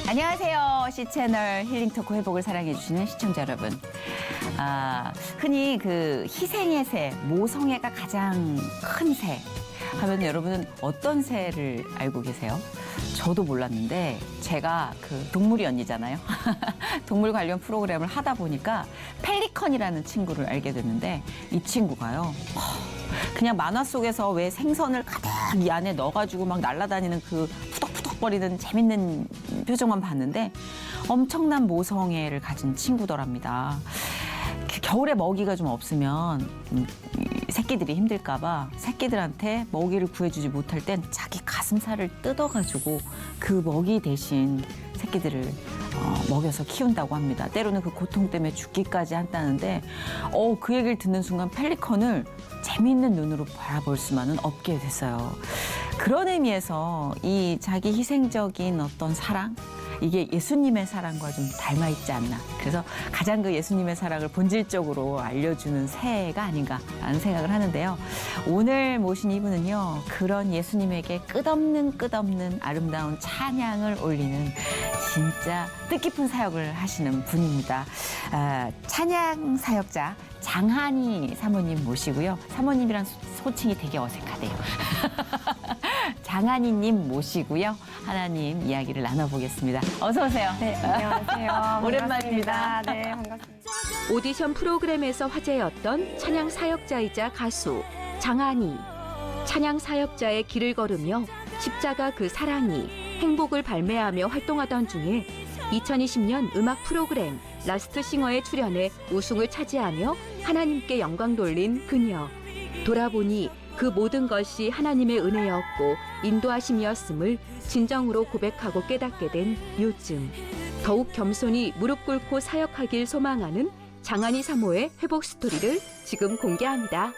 안녕하세요. C채널 힐링토크 회복을 사랑해주시는 시청자 여러분. 흔히 그 희생의 새, 모성애가 가장 큰 새 하면 여러분은 어떤 새를 알고 계세요? 저도 몰랐는데 제가 그 동물이 언니잖아요. 동물 관련 프로그램을 하다 보니까 펠리컨이라는 친구를 알게 됐는데 이 친구가요. 그냥 만화 속에서 왜 생선을 가득 이 안에 넣어가지고 막 날아다니는 그 푸덕푸덕거리는 재밌는 표정만 봤는데 엄청난 모성애를 가진 친구더랍니다. 겨울에 먹이가 좀 없으면 새끼들이 힘들까봐 새끼들한테 먹이를 구해주지 못할 땐 자기 가슴살을 뜯어가지고 그 먹이 대신 새끼들을 먹여서 키운다고 합니다. 때로는 그 고통 때문에 죽기까지 한다는데 그 얘기를 듣는 순간 펠리컨을 재미있는 눈으로 바라볼 수만은 없게 됐어요. 그런 의미에서 이 자기 희생적인 어떤 사랑, 이게 예수님의 사랑과 좀 닮아 있지 않나. 그래서 가장 그 예수님의 사랑을 본질적으로 알려주는 새가 아닌가라는 생각을 하는데요. 오늘 모신 이분은요, 그런 예수님에게 끝없는 아름다운 찬양을 올리는 진짜 뜻깊은 사역을 하시는 분입니다. 찬양 사역자 장한희 사모님 모시고요. 사모님이란 소칭이 되게 어색하대요. 장한희님 모시고요. 하나님 이야기를 나눠보겠습니다. 어서 오세요. 네, 안녕하세요. 오랜만입니다. 네, 반갑습니다. 오디션 프로그램에서 화제였던 찬양 사역자이자 가수 장한희. 찬양 사역자의 길을 걸으며 십자가 그 사랑이 행복을 발매하며 활동하던 중에 2020년 음악 프로그램 라스트 싱어에 출연해 우승을 차지하며 하나님께 영광 돌린 그녀. 돌아보니 그 모든 것이 하나님의 은혜였고 인도하심이었음을 진정으로 고백하고 깨닫게 된 요즘. 더욱 겸손히 무릎 꿇고 사역하길 소망하는 장한희 사모의 회복 스토리를 지금 공개합니다.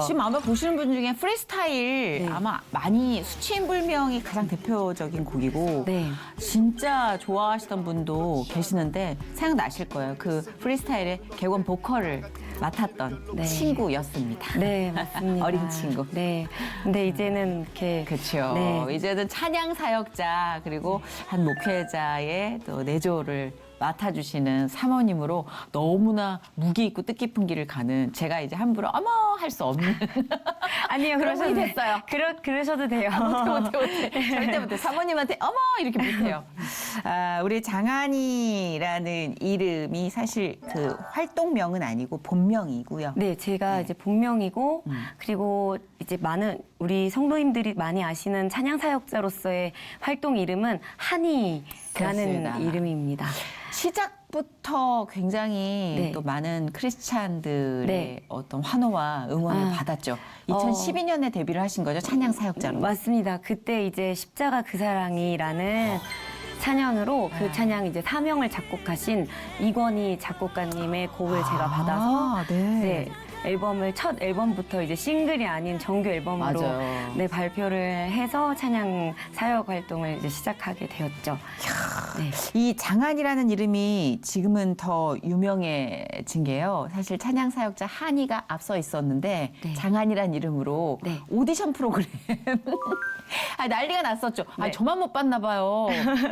지금 아마 보시는 분 중에 프리스타일 네. 아마 많이 수치인불명이 가장 대표적인 곡이고 네. 진짜 좋아하시던 분도 계시는데 생각나실 거예요. 그 프리스타일의 객원 보컬을 맡았던 네. 친구였습니다. 네, 맞습니다. 어린 친구. 네. 근데 이제는 이렇게 그렇죠. 네. 이제는 찬양 사역자 그리고 한 목회자의 또 내조를 맡아주시는 사모님으로 너무나 무게 있고 뜻깊은 길을 가는 제가 이제 함부로 어머 할 수 없는 아니요, 그런 분이 됐어요. 그러셔도 돼요. 못해. 절대 못해. 사모님한테 어머 이렇게 못해요. 우리 장한희라는 이름이 사실 그 활동명은 아니고 본명이고요. 네, 제가 이제 본명이고 그리고 이제 많은 우리 성도님들이 많이 아시는 찬양 사역자로서의 활동 이름은 한희라는 그렇습니다. 이름입니다. 시작부터 굉장히 네. 또 많은 크리스찬들의 네. 어떤 환호와 응원을 받았죠. 2012년에 데뷔를 하신 거죠, 찬양 사역자로. 맞습니다. 그때 이제 십자가 그 사랑이라는 찬양으로 그 찬양 이제 사명을 작곡하신 이권희 작곡가님의 곡을 제가 받아서 네. 앨범을 첫 앨범부터 이제 싱글이 아닌 정규 앨범으로 맞아요. 네, 발표를 해서 찬양 사역 활동을 이제 시작하게 되었죠. 네. 이 장한이라는 이름이 지금은 더 유명해진 게요. 사실 찬양 사역자 한이가 앞서 있었는데 네. 장한이라는 이름으로 네. 오디션 프로그램 난리가 났었죠. 네. 저만 못 봤나 봐요.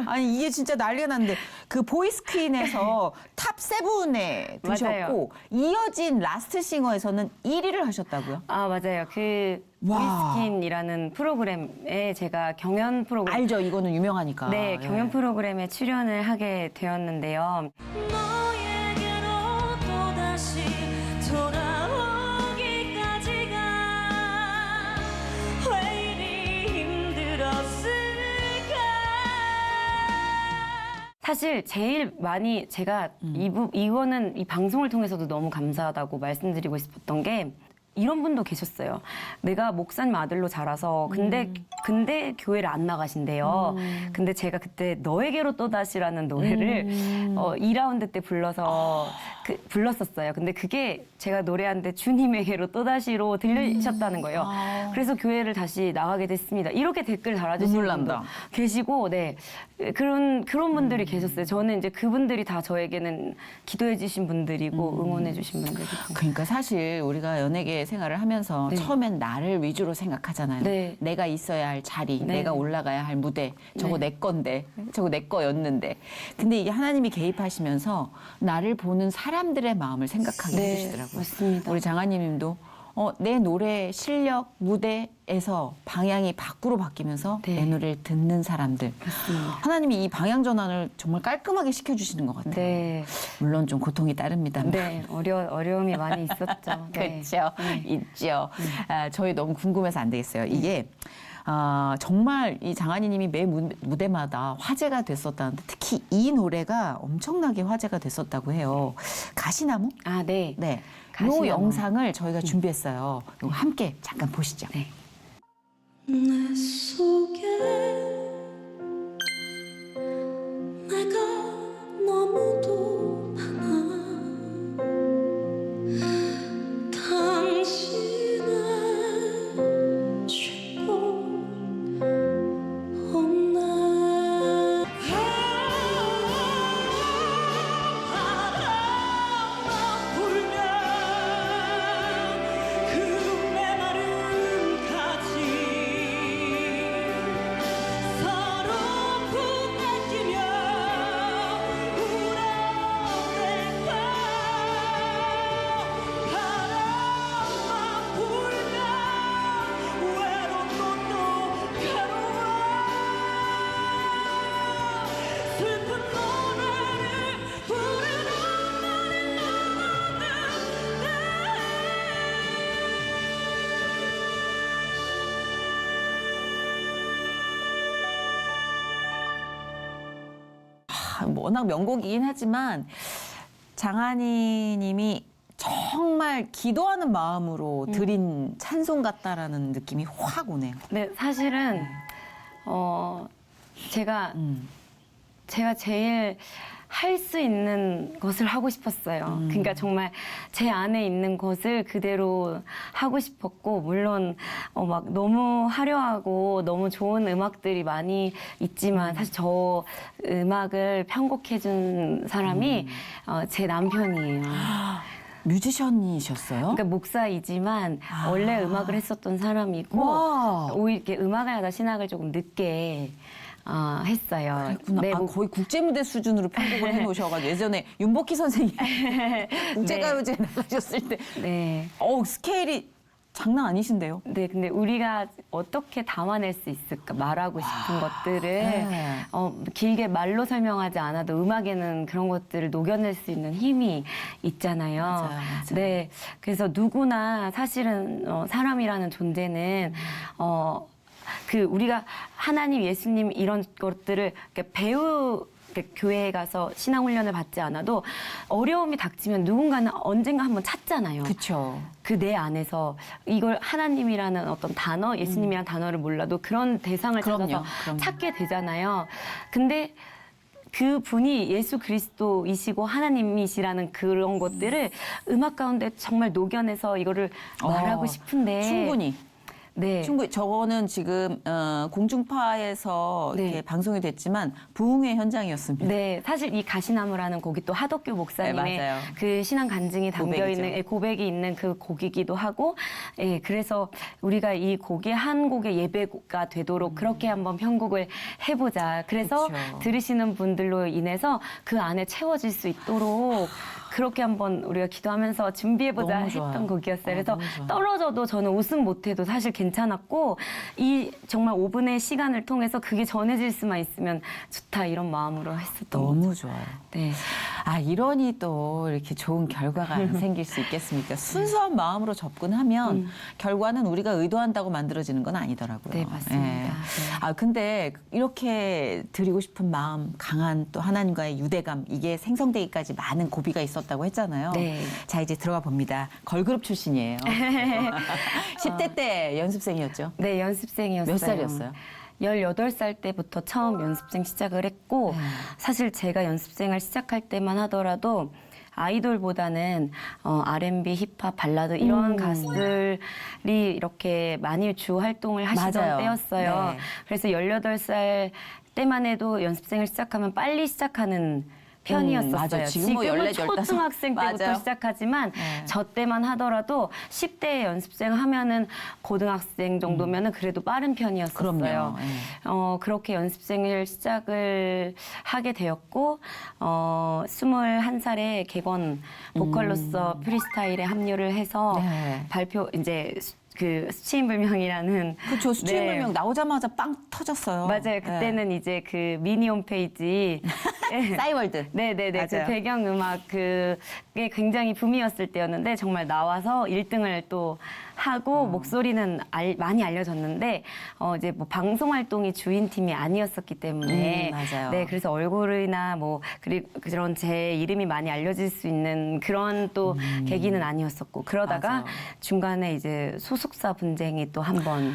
아니 이게 진짜 난리가 났는데 그 보이스퀸에서 탑 7에 드셨고 맞아요. 이어진 라스트 싱어에서는 1위를 하셨다고요? 아, 맞아요. 그 와. 보이스킨이라는 프로그램에 제가 경연 프로그램 알죠. 이거는 유명하니까. 네, 경연 예. 프로그램에 출연을 하게 되었는데요. 너에게로 또다시 돌아오기까지가 왜 이리 힘들었을까. 사실 제일 많이 제가 이거는 이 방송을 통해서도 너무 감사하다고 말씀드리고 싶었던 게 이런 분도 계셨어요. 내가 목사님 아들로 자라서 근데 교회를 안 나가신대요. 근데 제가 그때 너에게로 또다시라는 노래를 2라운드 때 불러서 불렀었어요. 근데 그게 제가 노래하는데 주님에게로 또다시로 들리셨다는 거예요. 그래서 교회를 다시 나가게 됐습니다. 이렇게 댓글 달아주시는 눈물 분도 난다. 계시고, 네. 그런 분들이 계셨어요. 저는 이제 그분들이 다 저에게는 기도해 주신 분들이고 응원해 주신 분들이고. 그러니까 사실 우리가 연예계 노래 생활을 하면서 네. 처음엔 나를 위주로 생각하잖아요. 네. 내가 있어야 할 자리, 네. 내가 올라가야 할 무대, 저거 네. 내 건데, 저거 내 거였는데. 근데 이게 하나님이 개입하시면서 나를 보는 사람들의 마음을 생각하게 네, 해주시더라고요. 맞습니다. 우리 장하님도 내 노래 실력 무대에서 방향이 밖으로 바뀌면서 네. 내 노래를 듣는 사람들. 맞습니다. 하나님이 이 방향 전환을 정말 깔끔하게 시켜주시는 것 같아요. 네. 물론 좀 고통이 따릅니다. 네, 어려움이 많이 있었죠. 네. 그렇죠. 있죠. 저희 너무 궁금해서 안 되겠어요. 이게 정말 이 장하니님이 매 무대마다 화제가 됐었다는데 특히 이 노래가 엄청나게 화제가 됐었다고 해요. 가시나무? 아, 네. 네. 이 가시나무. 영상을 저희가 준비했어요. 이거 함께 잠깐 보시죠. 네. 내 속에 내가 너무도 많아 당신을 쥐고 없네 바람만 불면 그 메마른 가지 서로 부대끼며 울어댈까 바람만 불면 외롭고 또 괴로워 슬픈 노래를 부르는 날이 너무는데 워낙 명곡이긴 하지만 장하니 님이 정말 기도하는 마음으로 드린 찬송 같다라는 느낌이 확 오네요. 네, 사실은 제가 제일 할 수 있는 것을 하고 싶었어요. 그러니까 정말 제 안에 있는 것을 그대로 하고 싶었고, 물론 막 너무 화려하고 너무 좋은 음악들이 많이 있지만 사실 저 음악을 편곡해준 사람이 제 남편이에요. 뮤지션이셨어요? 그러니까 목사이지만 원래 음악을 했었던 사람이고 와. 오히려 이렇게 음악을 하다 신학을 조금 늦게 했어요. 그렇구나. 네, 거의 국제무대 수준으로 편곡을 해놓으셔가지고 예전에 윤복희 선생님 국제가요제 나가셨을 때 네. 스케일이 장난 아니신데요? 네, 근데 우리가 어떻게 담아낼 수 있을까? 말하고 싶은 것들을 네. 길게 말로 설명하지 않아도 음악에는 그런 것들을 녹여낼 수 있는 힘이 있잖아요. 맞아요. 네, 그래서 누구나 사실은 사람이라는 존재는 우리가 하나님, 예수님 이런 것들을 이렇게 교회에 가서 신앙훈련을 받지 않아도 어려움이 닥치면 누군가는 언젠가 한번 찾잖아요. 그렇죠. 그 내 안에서 이걸 하나님이라는 어떤 단어, 예수님이라는 단어를 몰라도 그런 대상을 그럼요, 찾아서 그럼요. 찾게 되잖아요. 근데 그 분이 예수 그리스도이시고 하나님이시라는 그런 것들을 음악 가운데 정말 녹여내서 이거를 말하고 싶은데 충분히. 네. 충분히 저거는 지금 공중파에서 네. 이렇게 방송이 됐지만 부흥회 현장이었습니다. 네, 사실 이 가시나무라는 곡이 또 하덕규 목사님의 네, 맞아요. 그 신앙 간증이 담겨 고백이죠. 있는 고백이 있는 그 곡이기도 하고, 그래서 우리가 이 곡이 한 곡의 예배가 되도록 그렇게 한번 편곡을 해보자. 그래서 그쵸. 들으시는 분들로 인해서 그 안에 채워질 수 있도록. 그렇게 한번 우리가 기도하면서 준비해보자 너무 좋아요. 했던 곡이었어요. 그래서 너무 좋아요. 떨어져도 저는 웃음 못해도 사실 괜찮았고, 이 정말 5분의 시간을 통해서 그게 전해질 수만 있으면 좋다 이런 마음으로 했었던 거죠. 너무 좋아요. 네. 이러니 또 이렇게 좋은 결과가 안 생길 수 있겠습니까? 순수한 마음으로 접근하면 결과는 우리가 의도한다고 만들어지는 건 아니더라고요. 네, 맞습니다. 예. 네. 근데 이렇게 드리고 싶은 마음, 강한 또 하나님과의 유대감, 이게 생성되기까지 많은 고비가 있었다고 했잖아요. 네. 자, 이제 들어가 봅니다. 걸그룹 출신이에요. 10대 때 연습생이었죠? 네, 연습생이었어요. 몇 살이었어요? 18살 때부터 처음 연습생 시작을 했고, 사실 제가 연습생을 시작할 때만 하더라도 아이돌보다는 R&B, 힙합, 발라드 이런 가수들이 이렇게 많이 주 활동을 하시던 맞아요. 때였어요. 네. 그래서 18살 때만 해도 연습생을 시작하면 빨리 시작하는 편이었었어요. 맞아. 지금 뭐 지금은 14, 15. 초등학생 때부터 맞아요. 시작하지만 네. 저 때만 하더라도 10대 연습생 하면은 고등학생 정도면은 그래도 빠른 편이었었어요. 그럼요. 네. 그렇게 연습생을 시작을 하게 되었고 21살에 객원 보컬로서 프리스타일에 합류를 해서 네. 발표 이제 그 수치인불명이라는 그렇죠. 수치인불명 네. 나오자마자 빵 터졌어요. 맞아요. 그때는 이제 그 미니 홈페이지 네. 싸이월드. 네네네. 그 맞아요. 배경음악 그게 굉장히 붐이었을 때였는데 정말 나와서 1등을 또 하고 목소리는 많이 알려졌는데 이제 뭐 방송 활동이 주인 팀이 아니었었기 때문에 맞아요. 네 그래서 얼굴이나 뭐 그리고 그런 제 이름이 많이 알려질 수 있는 그런 또 계기는 아니었었고 그러다가 맞아요. 중간에 이제 소속사 분쟁이 또 한 번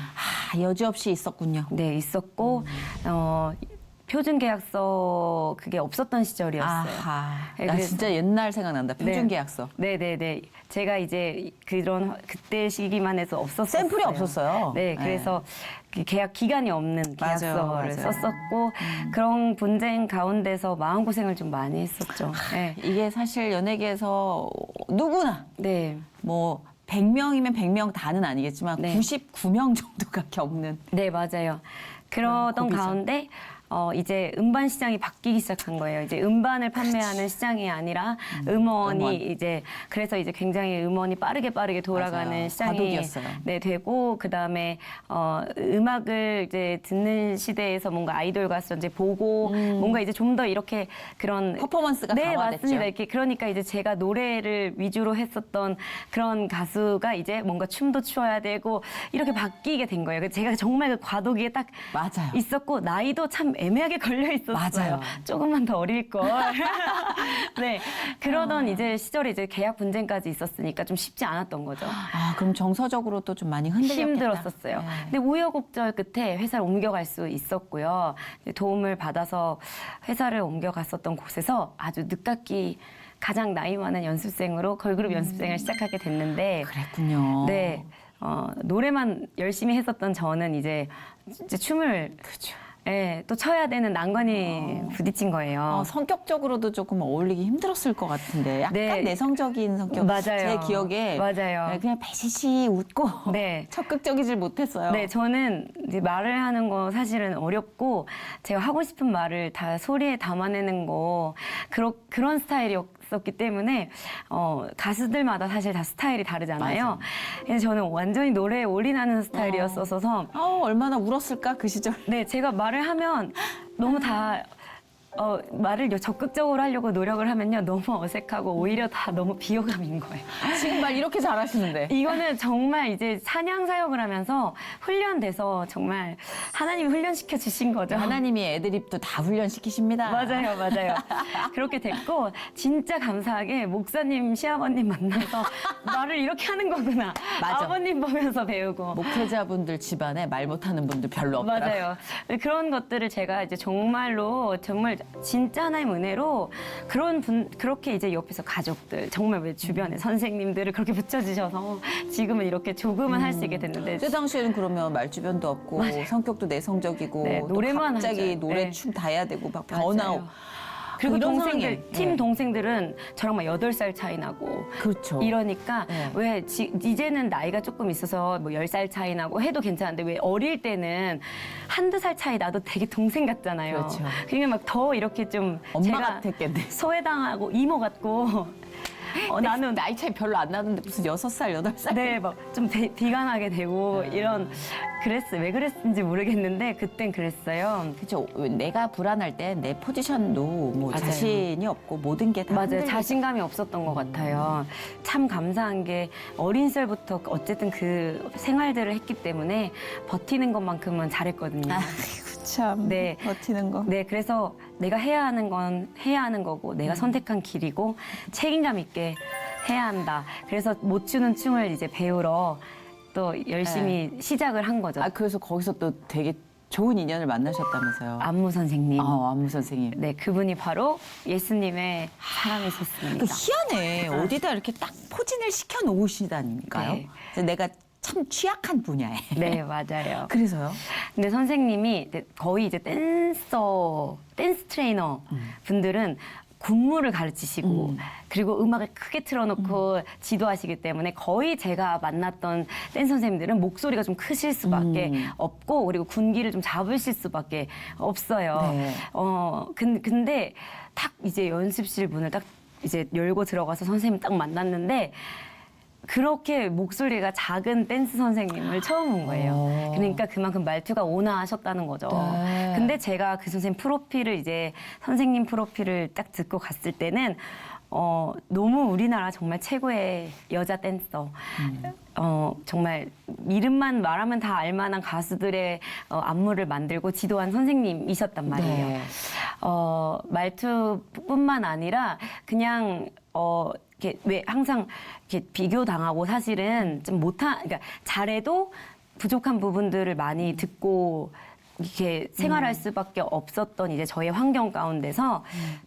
여지없이 있었군요. 네, 있었고, 표준 계약서 그게 없었던 시절이었어요. 아하. 네, 나 그래서- 진짜 옛날 생각난다. 표준 네. 계약서. 네네네. 제가 이제 그때 시기만 해서 없었어요. 샘플이 없었어요. 네, 그래서 그 계약 기간이 없는 맞아요, 계약서를 맞아요. 썼었고, 그런 분쟁 가운데서 마음고생을 좀 많이 했었죠. 네. 이게 사실 연예계에서 누구나 네. 뭐 100명이면 100명 다는 아니겠지만 네. 99명 정도가 겪는 네, 맞아요. 그러던 고비죠. 가운데 이제 음반 시장이 바뀌기 시작한 거예요. 이제 음반을 판매하는 시장이 아니라 음원이 음원. 이제 그래서 이제 굉장히 음원이 빠르게 돌아가는 맞아요. 시장이 과도기였어요. 네, 되고 그다음에 음악을 이제 듣는 시대에서 뭔가 아이돌 가수 이제 보고 뭔가 이제 좀 더 이렇게 그런 퍼포먼스가 네, 강화됐죠. 맞습니다. 이렇게 그러니까 이제 제가 노래를 위주로 했었던 그런 가수가 이제 뭔가 춤도 추어야 되고 이렇게 바뀌게 된 거예요. 그래서 제가 정말 그 과도기에 딱 맞아요. 있었고 나이도 참 애매하게 걸려 있었어요. 맞아요. 조금만 더 어릴 걸. 네, 그러던 이제 시절에 이제 계약 분쟁까지 있었으니까 좀 쉽지 않았던 거죠. 그럼 정서적으로도 좀 많이 흔들렸겠다. 힘들었었어요. 네. 근데 우여곡절 끝에 회사를 옮겨갈 수 있었고요. 이제 도움을 받아서 회사를 옮겨갔었던 곳에서 아주 늦깎이 가장 나이 많은 연습생으로 걸그룹 연습생을 시작하게 됐는데 그랬군요. 네. 노래만 열심히 했었던 저는 이제 춤을 그렇죠. 예, 또 춰야 되는 난관이 부딪힌 거예요. 성격적으로도 조금 어울리기 힘들었을 것 같은데 약간 네. 내성적인 성격. 맞아요. 제 기억에 맞아요. 그냥 배시시 웃고 네. 적극적이질 못했어요. 네, 저는 이제 말을 하는 거 사실은 어렵고 제가 하고 싶은 말을 다 소리에 담아내는 거 그런 스타일이었기 때문에 가수들마다 사실 다 스타일이 다르잖아요. 맞아요. 그래서 저는 완전히 노래에 올인하는 스타일이었어서 얼마나 울었을까 그 시절. 네, 제가 말을 하면 너무 다 말을 적극적으로 하려고 노력을 하면요 너무 어색하고 오히려 다 너무 비호감인 거예요. 지금 말 이렇게 잘하시는데. 이거는 정말 이제 찬양 사역을 하면서 훈련돼서 정말 하나님이 훈련시켜 주신 거죠. 하나님이 애드립도 다 훈련시키십니다. 맞아요. 그렇게 됐고 진짜 감사하게 목사님 시아버님 만나서 말을 이렇게 하는 거구나. 맞아. 아버님 보면서 배우고. 목회자분들 집안에 말 못하는 분들 별로 없더라고요. 맞아요. 그런 것들을 제가 이제 정말 진짜 하나님 은혜로 그렇게 이제 옆에서 가족들 정말 왜 주변에 선생님들을 그렇게 붙여주셔서 지금은 이렇게 조금은 할 수 있게 됐는데 그 당시에는 그러면 말주변도 없고 성격도 내성적이고 네, 또 노래만 갑자기 하죠. 노래 네. 춤 다 해야 되고 막 맞아요. 번아웃. 그리고 이런 동생들, 상황에, 팀 네. 동생들은 저랑 막 8살 차이 나고 그렇죠. 이러니까 네. 왜 이제는 나이가 조금 있어서 뭐 10살 차이 나고 해도 괜찮은데 왜 어릴 때는 한두 살 차이 나도 되게 동생 같잖아요. 그렇죠. 그러니까 막 더 이렇게 좀 엄마 제가 같았겠네. 소외당하고 이모 같고 나는 나이 차이 별로 안 나는데 무슨 6살, 8살. 네, 막 좀 비관하게 되고 이런 왜 그랬는지 모르겠는데 그땐 그랬어요. 그렇죠. 내가 불안할 때 내 포지션도 뭐 맞아요. 자신이 없고 모든 게 다 맞아요. 자신감이 없었던 것 같아요. 참 감사한 게 어린 시절부터 어쨌든 그 생활들을 했기 때문에 버티는 것만큼은 잘했거든요. 아이고 참. 네. 버티는 거. 네, 그래서 내가 해야 하는 건 해야 하는 거고 내가 선택한 길이고 책임감 있게 해야 한다. 그래서 못 추는 춤을 이제 배우러 또 열심히 시작을 한 거죠. 그래서 거기서 또 되게 좋은 인연을 만나셨다면서요. 안무 선생님. 안무 선생님. 네, 그분이 바로 예수님의 사람이셨습니다. 희한해. 어디다 이렇게 딱 포진을 시켜 놓으시다니까요. 네. 그래서 내가 참 취약한 분야에. 네, 맞아요. 그래서요? 근데 선생님이 거의 이제 댄스 트레이너 분들은 군무를 가르치시고 그리고 음악을 크게 틀어놓고 지도하시기 때문에 거의 제가 만났던 댄스 선생님들은 목소리가 좀 크실 수밖에 없고 그리고 군기를 좀 잡으실 수밖에 없어요. 네. 근데 딱 이제 연습실 문을 딱 이제 열고 들어가서 선생님 딱 만났는데 그렇게 목소리가 작은 댄스 선생님을 처음 본 거예요. 그러니까 그만큼 말투가 온화하셨다는 거죠. 네. 근데 제가 그 선생님 프로필을 이제 선생님 프로필을 딱 듣고 갔을 때는 너무 우리나라 정말 최고의 여자 댄서. 정말 이름만 말하면 다 알만한 가수들의 안무를 만들고 지도한 선생님이셨단 말이에요. 네. 말투뿐만 아니라 그냥 이렇게 왜 항상 이렇게 비교당하고 사실은 좀 그러니까 잘해도 부족한 부분들을 많이 듣고 이렇게 생활할 수밖에 없었던 이제 저의 환경 가운데서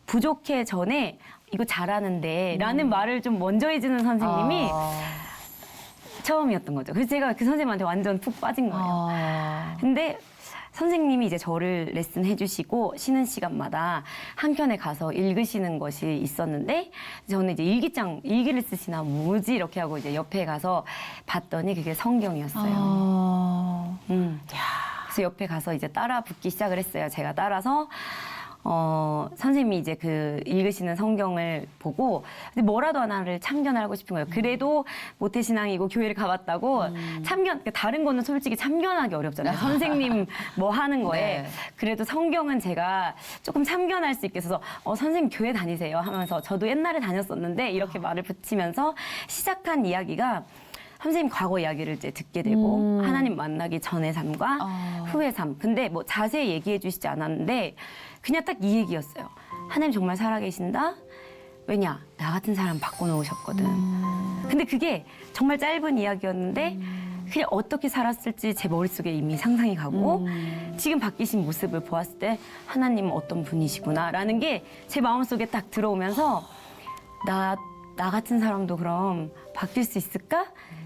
부족해 전에 이거 잘하는데 라는 말을 좀 먼저 해주는 선생님이 처음이었던 거죠. 그래서 제가 그 선생님한테 완전 푹 빠진 거예요. 근데 선생님이 이제 저를 레슨 해주시고 쉬는 시간마다 한켠에 가서 읽으시는 것이 있었는데 저는 이제 일기를 쓰시나 뭐지 이렇게 하고 이제 옆에 가서 봤더니 그게 성경이었어요. 그래서 옆에 가서 이제 따라 붙기 시작을 했어요. 제가 따라서 선생님이 이제 그 읽으시는 성경을 보고 뭐라도 하나를 참견하고 싶은 거예요. 그래도 모태신앙이고 교회를 가봤다고 그러니까 다른 거는 솔직히 참견하기 어렵잖아요. 선생님 뭐 하는 거에. 네. 그래도 성경은 제가 조금 참견할 수 있게 해서 선생님 교회 다니세요 하면서 저도 옛날에 다녔었는데 이렇게 말을 붙이면서 시작한 이야기가 선생님 과거 이야기를 이제 듣게 되고 하나님 만나기 전의 삶과 후의 삶. 근데 뭐 자세히 얘기해 주시지 않았는데 그냥 딱 이 얘기였어요. 하나님 정말 살아계신다. 왜냐? 나 같은 사람 바꿔놓으셨거든. 근데 그게 정말 짧은 이야기였는데 그냥 어떻게 살았을지 제 머릿속에 이미 상상이 가고 지금 바뀌신 모습을 보았을 때 하나님은 어떤 분이시구나라는 게 제 마음속에 딱 들어오면서 나 같은 사람도 그럼 바뀔 수 있을까?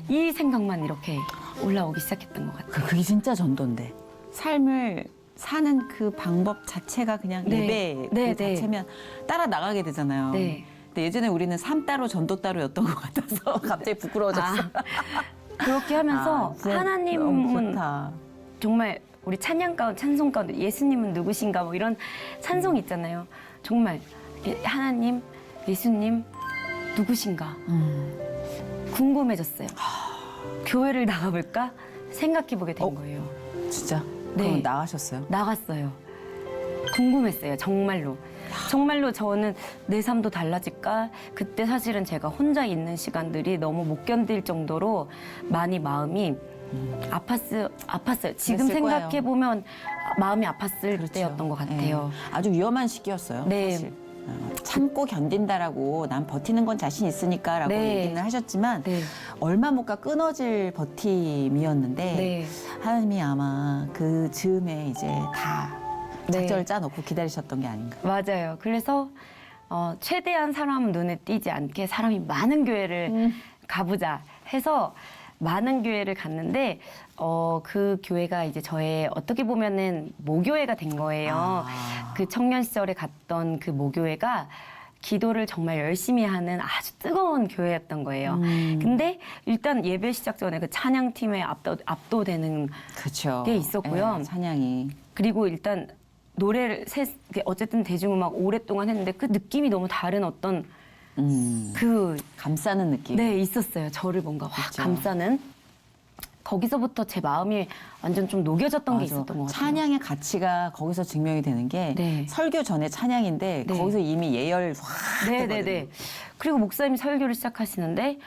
이 생각만 이렇게 올라오기 시작했던 것 같아요. 그게 진짜 전도인데. 삶을 사는 그 방법 자체가 그냥 네. 예배 그 네, 네. 자체면 따라 나가게 되잖아요. 네. 근데 예전에 우리는 삶 따로 전도 따로였던 것 같아서 갑자기 부끄러워졌어. 그렇게 하면서 진짜 너무 하나님은 좋다. 정말 우리 찬양 가운데 찬송 가운데 예수님은 누구신가 뭐 이런 찬송 있잖아요. 정말 하나님, 예수님 누구신가 궁금해졌어요. 교회를 나가볼까 생각해보게 된 거예요. 진짜? 네. 그럼 나가셨어요? 나갔어요. 궁금했어요. 정말로. 정말로 저는 내 삶도 달라질까? 그때 사실은 제가 혼자 있는 시간들이 너무 못 견딜 정도로 많이 마음이 아팠어요. 지금 그랬을 거예요. 생각해보면 마음이 아팠을 그렇죠. 때였던 것 같아요. 네. 아주 위험한 시기였어요. 네. 사실. 참고 견딘다라고 난 버티는 건 자신 있으니까라고 네. 얘기는 하셨지만 네. 얼마 못 가 끊어질 버팀이었는데 네. 하나님이 아마 그 즈음에 이제 다 네. 작전을 짜놓고 기다리셨던 게 아닌가. 맞아요. 그래서 최대한 사람 눈에 띄지 않게 사람이 많은 교회를 가보자 해서 많은 교회를 갔는데 그 교회가 이제 저의 어떻게 보면은 모교회가 된 거예요. 그 청년 시절에 갔던 그 모교회가 기도를 정말 열심히 하는 아주 뜨거운 교회였던 거예요. 근데 일단 예배 시작 전에 그 찬양팀에 압도되는 그렇죠. 게 있었고요. 찬양이. 그리고 일단 노래를 어쨌든 대중음악 오랫동안 했는데 그 느낌이 너무 다른 어떤 감싸는 느낌. 네, 있었어요. 저를 뭔가 확 그렇죠. 감싸는. 거기서부터 제 마음이 완전 좀 녹여졌던 게 맞아. 있었던 것 같아요. 찬양의 가치가 거기서 증명이 되는 게 네. 설교 전에 찬양인데 네. 거기서 이미 예열 확 네네네. 그리고 목사님이 설교를 시작하시는데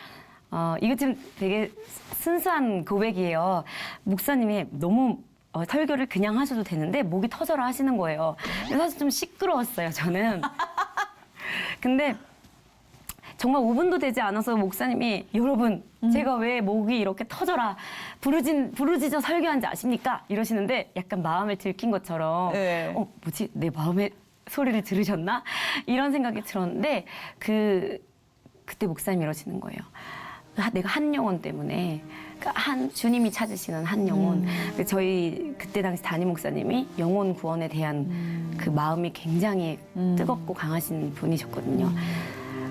이거 지금 되게 순수한 고백이에요. 목사님이 너무 설교를 그냥 하셔도 되는데 목이 터져라 하시는 거예요. 근데 사실 좀 시끄러웠어요, 저는. 근데 정말 5분도 되지 않아서 목사님이 여러분 제가 왜 목이 이렇게 터져라 부르짖어 설교한지 아십니까? 이러시는데 약간 마음을 들킨 것처럼 네. 뭐지 내 마음의 소리를 들으셨나? 이런 생각이 들었는데 그때 목사님이 이러시는 거예요. 내가 한 영혼 때문에 한 주님이 찾으시는 한 영혼. 저희 그때 당시 담임 목사님이 영혼 구원에 대한 그 마음이 굉장히 뜨겁고 강하신 분이셨거든요.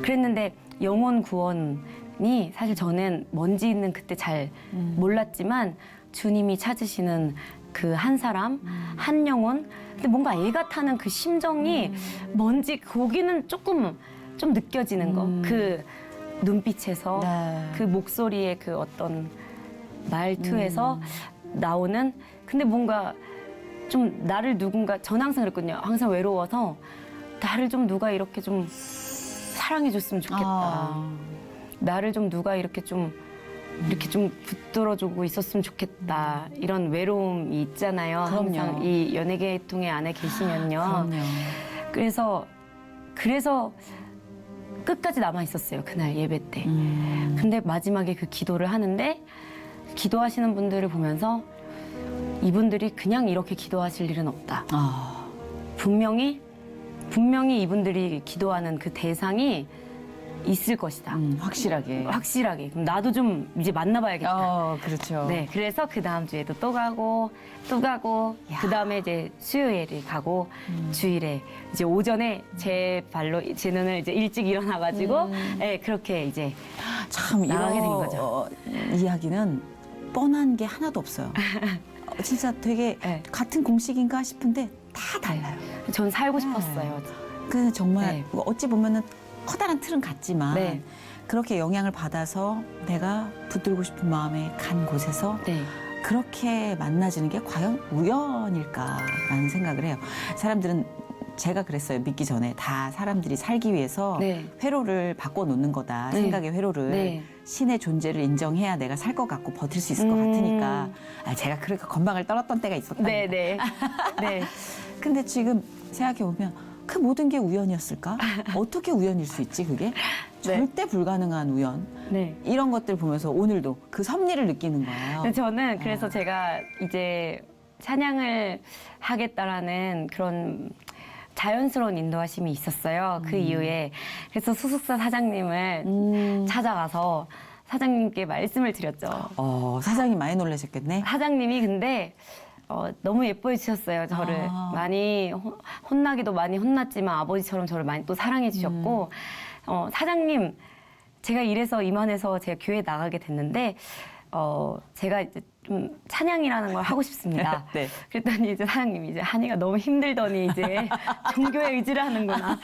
그랬는데 영혼 구원이 사실 저는 뭔지 있는 그때 잘 몰랐지만 주님이 찾으시는 그 한 사람, 한 영혼. 근데 뭔가 애가 타는 그 심정이 뭔지 거기는 조금 좀 느껴지는 거. 그 눈빛에서 네. 그 목소리의 그 어떤 말투에서 나오는 근데 뭔가 좀 나를 누군가 전 항상 그랬거든요. 항상 외로워서 나를 좀 누가 이렇게 좀 사랑해 줬으면 좋겠다. 나를 좀 누가 이렇게 좀 붙들어주고 있었으면 좋겠다. 이런 외로움이 있잖아요. 그럼요. 항상 이 연예계통의 안에 계시면요. 그럼요. 그래서 끝까지 남아 있었어요. 그날 예배 때. 근데 마지막에 그 기도를 하는데 기도하시는 분들을 보면서 이분들이 그냥 이렇게 기도하실 일은 없다. 분명히 이분들이 기도하는 그 대상이 있을 것이다. 확실하게. 확실하게. 그럼 나도 좀 이제 만나봐야겠다. 그렇죠. 네, 그래서 그 다음 주에도 또 가고 그 다음에 이제 수요일에 가고 주일에 이제 오전에 제 눈을 이제 일찍 일어나가지고 네, 그렇게 이제 참 나가게 된 이런 거죠. 이야기는 뻔한 게 하나도 없어요. 진짜 되게 네. 같은 공식인가 싶은데 다 달라요. 전 살고 싶었어요. 그 정말 네. 어찌 보면은 커다란 틀은 같지만 네. 그렇게 영향을 받아서 내가 붙들고 싶은 마음에 간 곳에서 네. 그렇게 만나지는 게 과연 우연일까라는 생각을 해요. 사람들은 제가 그랬어요. 믿기 전에 다 사람들이 살기 위해서 네. 회로를 바꿔놓는 거다. 네. 생각의 회로를. 네. 신의 존재를 인정해야 내가 살 것 같고 버틸 수 있을 것 같으니까. 제가 그렇게 건방을 떨었던 때가 있었다. 네, 네. 네. 근데 지금 생각해보면 그 모든 게 우연이었을까? 어떻게 우연일 수 있지 그게? 절대 불가능한 우연. 네. 이런 것들 보면서 오늘도 그 섭리를 느끼는 거예요. 근데 저는 그래서 제가 이제 찬양을 하겠다라는 그런 자연스러운 인도하심이 있었어요. 그 이후에. 그래서 소속사 사장님을 찾아가서 사장님께 말씀을 드렸죠. 사장님 많이 놀라셨겠네. 사장님이 근데 너무 예뻐해 주셨어요. 저를 많이 혼나기도 많이 혼났지만 아버지처럼 저를 많이 또 사랑해 주셨고 사장님 제가 이래서 이만해서 제가 교회 나가게 됐는데 제가 이제 좀 찬양이라는 걸 하고 싶습니다. 네. 그랬더니 이제 사장님이 이제 한이가 너무 힘들더니 이제 종교에 의지를 하는구나.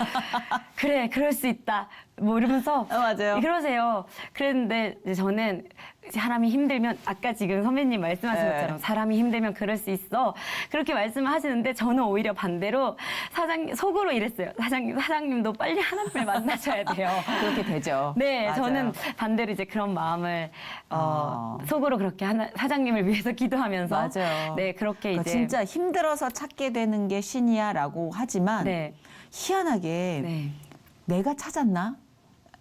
그래, 그럴 수 있다. 뭐 이러면서 맞아요. 그러세요. 그랬는데 이제 저는 사람이 힘들면 아까 지금 선배님 말씀하신 네. 것처럼 사람이 힘들면 그럴 수 있어. 그렇게 말씀을 하시는데 저는 오히려 반대로 사장님 속으로 이랬어요. 사장님도 빨리 하나님을 만나셔야 돼요. 그렇게 되죠. 네, 맞아요. 저는 반대로 이제 그런 마음을 속으로 그렇게 사장님을 위해서 기도하면서 맞아요. 네, 그렇게 그러니까 이제 진짜 힘들어서 찾게 되는 게 신이야라고 하지만 네, 희한하게 네, 내가 찾았나?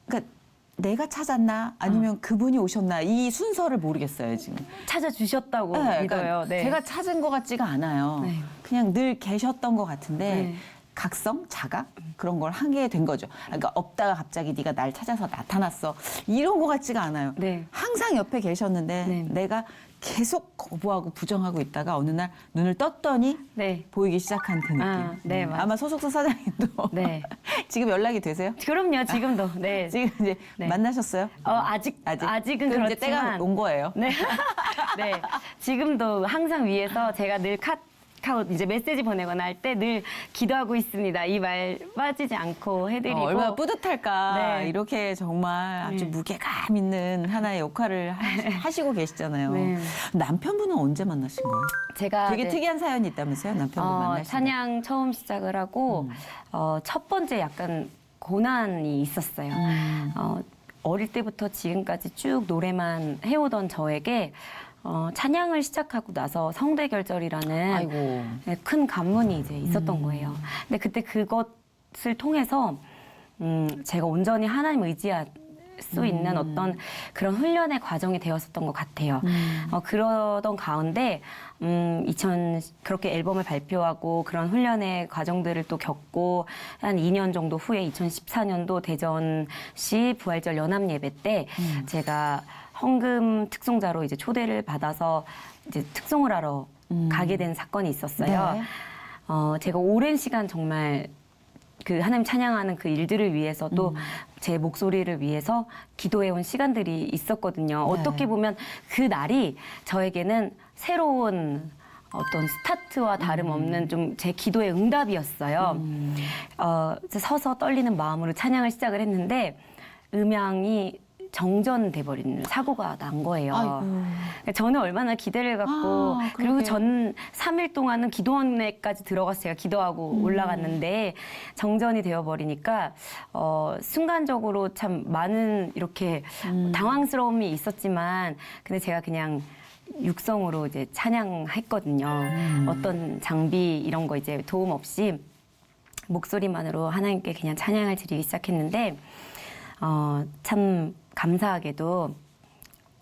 그러니까 내가 찾았나? 아니면 그분이 오셨나? 이 순서를 모르겠어요 지금. 찾아주셨다고 네, 믿어요. 그러니까 네, 제가 찾은 것 같지가 않아요. 네. 그냥 늘 계셨던 것 같은데 네. 각성, 자각 그런 걸 하게 된 거죠. 그러니까 없다가 갑자기 네가 날 찾아서 나타났어. 이런 것 같지가 않아요. 네. 항상 옆에 계셨는데 네. 내가 계속 거부하고 부정하고 있다가 어느 날 눈을 떴더니 네. 보이기 시작한 그 느낌. 네, 맞아요. 아마 소속사 사장님도 네. 지금 연락이 되세요? 그럼요, 지금도. 네. 지금 이제 네. 만나셨어요? 아직은 그럼 이제 때가 그렇지만. 온 거예요. 네. 네. 지금도 항상 위에서 제가 늘 카카오 이제 메시지 보내거나 할 때 늘 기도하고 있습니다. 이 말 빠지지 않고 해드리고. 얼마나 뿌듯할까. 네. 이렇게 정말 아주 네. 무게감 있는 하나의 역할을 하시고 계시잖아요. 네. 남편분은 언제 만나신 거예요? 제가 되게 이제, 특이한 사연이 있다면서요? 남편분 만나신 거. 찬양 처음 시작을 하고 첫 번째 약간 고난이 있었어요. 어릴 때부터 지금까지 쭉 노래만 해오던 저에게 찬양을 시작하고 나서 성대결절이라는 아이고. 네, 큰 관문이 이제 있었던 거예요. 근데 그때 그것을 통해서 제가 온전히 하나님 의지할 수 있는 어떤 그런 훈련의 과정이 되었었던 것 같아요. 그러던 가운데 그렇게 앨범을 발표하고 그런 훈련의 과정들을 또 겪고 한 2년 정도 후에 2014년도 대전시 부활절 연합 예배 때 제가 헌금 특송자로 이제 초대를 받아서 이제 특송을 하러 가게 된 사건이 있었어요. 네. 제가 오랜 시간 정말 그 하나님 찬양하는 그 일들을 위해서 또 제 목소리를 위해서 기도해온 시간들이 있었거든요. 네. 어떻게 보면 그 날이 저에게는 새로운 어떤 스타트와 다름없는 좀 제 기도의 응답이었어요. 이제 서서 떨리는 마음으로 찬양을 시작을 했는데 음향이 정전돼 버리는 사고가 난 거예요. 아이고. 저는 얼마나 기대를 갖고 아, 그리고 그러게요. 전 3일 동안은 기도원에까지 들어가서 제가 기도하고 올라갔는데 정전이 되어 버리니까 순간적으로 참 많은 이렇게 당황스러움이 있었지만 근데 제가 그냥 육성으로 이제 찬양했거든요. 어떤 장비 이런 거 이제 도움 없이 목소리만으로 하나님께 그냥 찬양을 드리기 시작했는데 참 감사하게도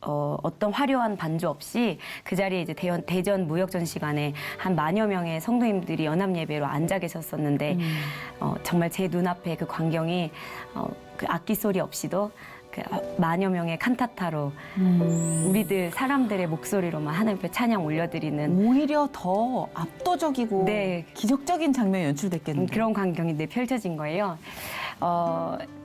어떤 화려한 반주 없이 그 자리에 이제 대전 무역전시관에 한 10,000여 명의 성도님들이 연합 예배로 앉아 계셨었는데 정말 제 눈앞에 그 광경이 그 악기 소리 없이도 그 10,000여 명의 칸타타로 우리들 사람들의 목소리로만 하나님께 찬양 올려드리는 오히려 더 압도적이고 네. 기적적인 장면이 연출됐겠는데. 그런 광경이 펼쳐진 거예요.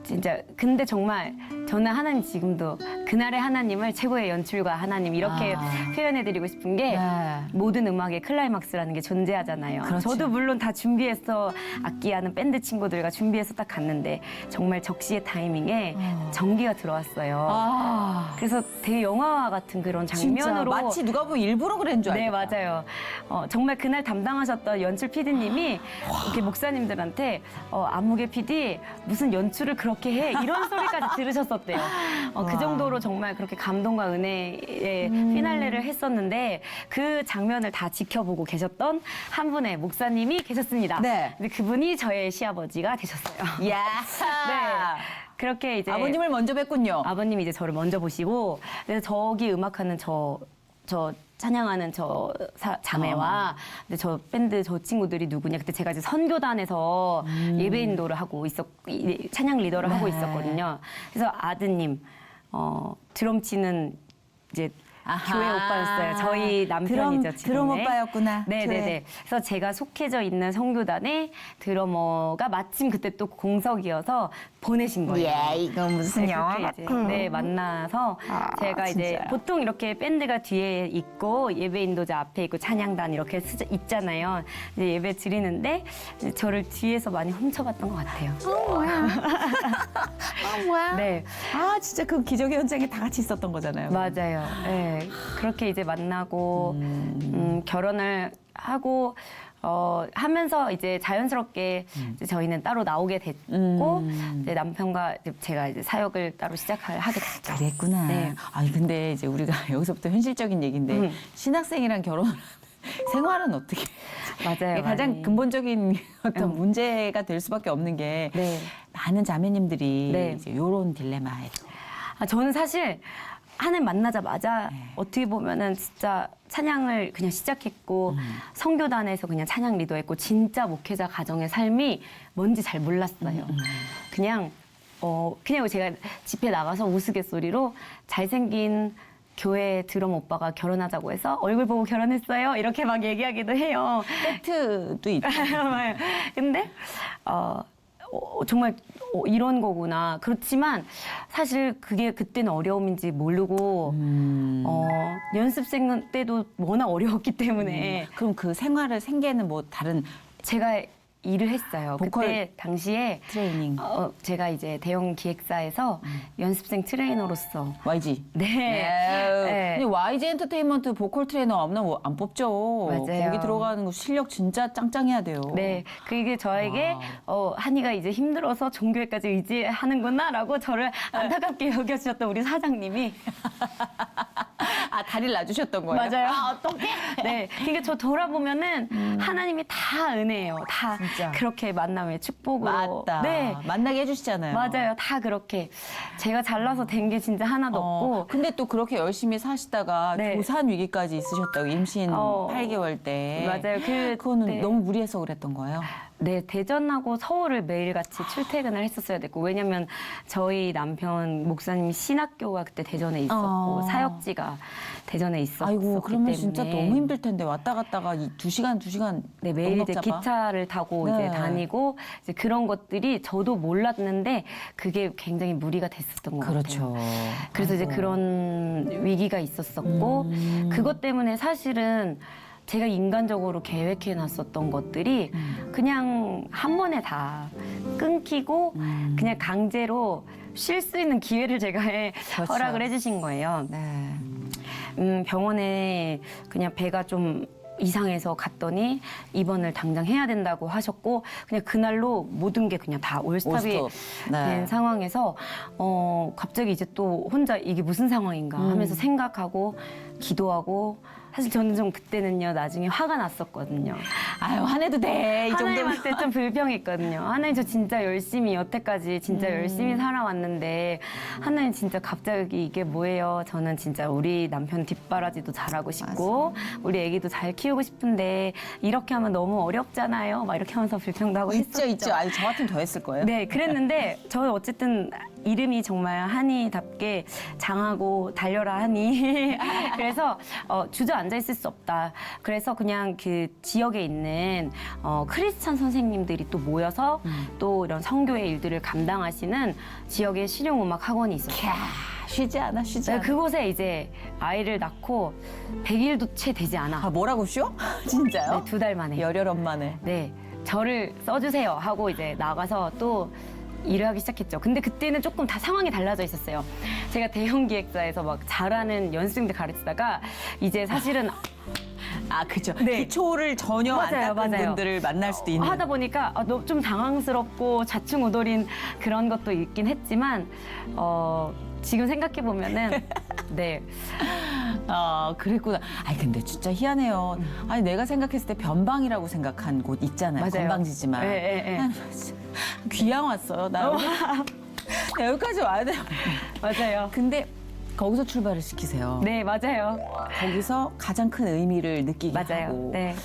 진짜 근데 정말 저는 하나님 지금도 그날의 하나님을 최고의 연출가 하나님 이렇게 표현해드리고 싶은 게 네. 모든 음악의 클라이막스라는 게 존재하잖아요. 그렇죠. 저도 물론 다 준비해서 악기하는 밴드 친구들과 준비해서 딱 갔는데 정말 적시의 타이밍에 전기가 들어왔어요. 아, 그래서 되게 영화와 같은 그런 진짜 장면으로 마치 누가 보면 일부러 그랬는 줄 네, 알겠다. 맞아요. 정말 그날 담당하셨던 연출 PD님이 이렇게 목사님들한테 안무계 PD 무슨 연출을 그렇게 해 이런 소리까지 들으셨었대요. 그 정도로 정말 그렇게 감동과 은혜의 피날레를 했었는데 그 장면을 다 지켜보고 계셨던 한 분의 목사님이 계셨습니다. 네. 근데 그분이 저의 시아버지가 되셨어요. 야, 네. 그렇게 이제 아버님을 먼저 뵀군요. 아버님이 이제 저를 먼저 보시고 그래서 저기 음악하는 저 찬양하는 자매와 근데 저 밴드 저 친구들이 누구냐 그때 제가 이제 선교단에서 예배 인도를 하고 찬양 리더를 하고 네. 있었거든요. 그래서 아드님 드럼 치는 이제 아하. 교회 오빠였어요. 저희 남편이죠. 드럼 지금의. 오빠였구나. 네네네. 그래서 제가 속해져 있는 성교단에 드러머가 마침 그때 또 공석이어서 보내신 거예요. 예, 이거 무슨 네, 영화 그렇게 같아. 이제, 네, 만나서 제가 이제 진짜요? 보통 이렇게 밴드가 뒤에 있고 예배 인도자 앞에 있고 찬양단 이렇게 있잖아요. 이제 예배 드리는데 이제 저를 뒤에서 많이 훔쳐봤던 것 같아요. 뭐야? 네, 아, 진짜 그 기적의 현장에 다 같이 있었던 거잖아요. 맞아요. 네, 그렇게 이제 만나고 결혼을 하고 하면서 이제 자연스럽게 이제 저희는 따로 나오게 됐고 이제 남편과 이제 제가 이제 사역을 따로 하게 됐죠. 그랬구나. 네. 아니 근데 이제 우리가 여기서부터 현실적인 얘기인데 신학생이랑 결혼을 생활은 어떻게? 맞아요. 가장 많이. 근본적인 어떤 문제가 될 수밖에 없는 게 네. 많은 자매님들이 네. 이제 이런 딜레마에 저는 사실 하나님 만나자마자 네. 어떻게 보면은 진짜 찬양을 그냥 시작했고 성교단에서 그냥 찬양 리더했고 진짜 목회자 가정의 삶이 뭔지 잘 몰랐어요. 그냥 제가 집회 나가서 우스갯소리로 잘생긴 교회 드럼 오빠가 결혼하자고 해서 얼굴 보고 결혼했어요. 이렇게 막 얘기하기도 해요. 세트도 있죠. 근데 정말 이런 거구나. 그렇지만 사실 그게 그때는 어려움인지 모르고 연습생 때도 워낙 어려웠기 때문에 그럼 그 생계는 뭐 다른 제가 일을 했어요. 보컬 그때 당시에 트레이닝 제가 이제 대형 기획사에서 연습생 트레이너로서 YG. 네. 근데 YG 엔터테인먼트 보컬 트레이너 없나 안 뽑죠. 맞아요. 거기 들어가는 거 실력 진짜 짱짱해야 돼요. 네, 그게 저에게 한이가 이제 힘들어서 종교회까지 의지하는구나라고 저를 안타깝게 여겨주셨던 우리 사장님이 아, 다리를 놔주셨던 거예요? 맞아요. 어떡해? 네, 그러니까 저 돌아보면은 하나님이 다 은혜예요. 다 진짜. 그렇게 만남의 축복으로. 맞다. 네, 만나게 해주시잖아요. 맞아요. 다 그렇게 제가 잘나서 된 게 진짜 하나도 없고. 근데 또 그렇게 열심히 사시다가 네. 교산 위기까지 있으셨다고 임신 8개월 때. 맞아요. 그거는 네. 너무 무리해서 그랬던 거예요? 네, 대전하고 서울을 매일같이 출퇴근을 했었어야 됐고, 왜냐면 저희 남편 목사님이 신학교가 그때 대전에 있었고, 사역지가 대전에 있었기 아이고, 그러면 때문에. 진짜 너무 힘들 텐데 왔다 갔다가 이 2시간 네, 매일 이제 넉넉 잡아? 기차를 타고 이제 네. 다니고, 이제 그런 것들이 저도 몰랐는데, 그게 굉장히 무리가 됐었던 것 그렇죠. 같아요. 그래서 이제 아이고. 그런 위기가 있었었고, 그것 때문에 사실은 제가 인간적으로 계획해 놨었던 것들이 그냥 한 번에 다 끊기고 그냥 강제로 쉴 수 있는 기회를 제가 그렇죠. 허락을 해주신 거예요. 네. 병원에 그냥 배가 좀 이상해서 갔더니 입원을 당장 해야 된다고 하셨고 그냥 그날로 모든 게 그냥 다 올스톱이 올스톱. 네. 된 상황에서 갑자기 이제 또 혼자 이게 무슨 상황인가 하면서 생각하고 기도하고 사실 저는 좀 그때는요 나중에 화가 났었거든요. 아유, 화내도 돼. 이 정도면. 하나님한테 좀 불평했거든요. 하나님 저 진짜 열심히 여태까지 진짜 열심히 살아왔는데 하나님 진짜 갑자기 이게 뭐예요? 저는 진짜 우리 남편 뒷바라지도 잘하고 싶고 우리 애기도 잘 키우고 싶은데 이렇게 하면 너무 어렵잖아요. 막 이렇게 하면서 불평도 하고 했었죠. 있죠. 아유, 저 같으면 더 했을 거예요. 네, 그랬는데 저는 어쨌든 이름이 정말 한이답게 장하고 달려라 하니 그래서 주저앉아 있을 수 없다. 그래서 그냥 그 지역에 있는 크리스찬 선생님들이 또 모여서 또 이런 선교의 일들을 감당하시는 지역의 실용음악 학원이 있었어요. 쉬지 않아, 쉬지 네, 않아. 그곳에 이제 아이를 낳고 100일도 채 되지 않아. 아, 뭐라고 쉬어? 진짜요? 네, 2달 만에. 열혈 만에. 네, 저를 써주세요 하고 이제 나가서 또 일을 하기 시작했죠. 근데 그때는 조금 다 상황이 달라져 있었어요. 제가 대형 기획사에서 막 잘하는 연수생들 가르치다가 이제 사실은 아, 그죠. 네. 기초를 전혀 안 맞아요, 닦은 맞아요. 분들을 만날 수도 있는. 하다 보니까 좀 당황스럽고 좌충우돌인 그런 것도 있긴 했지만 지금 생각해 보면은 네. 아, 그랬구나. 아니, 근데 진짜 희한해요. 아니, 내가 생각했을 때 변방이라고 생각한 곳 있잖아요. 맞아요. 건방지지만. 예, 예, 예. 난 귀양 왔어요. 나 여기까지 와야 돼요. 맞아요. 근데 거기서 출발을 시키세요. 네, 맞아요. 거기서 가장 큰 의미를 느끼게 맞아요. 하고. 네.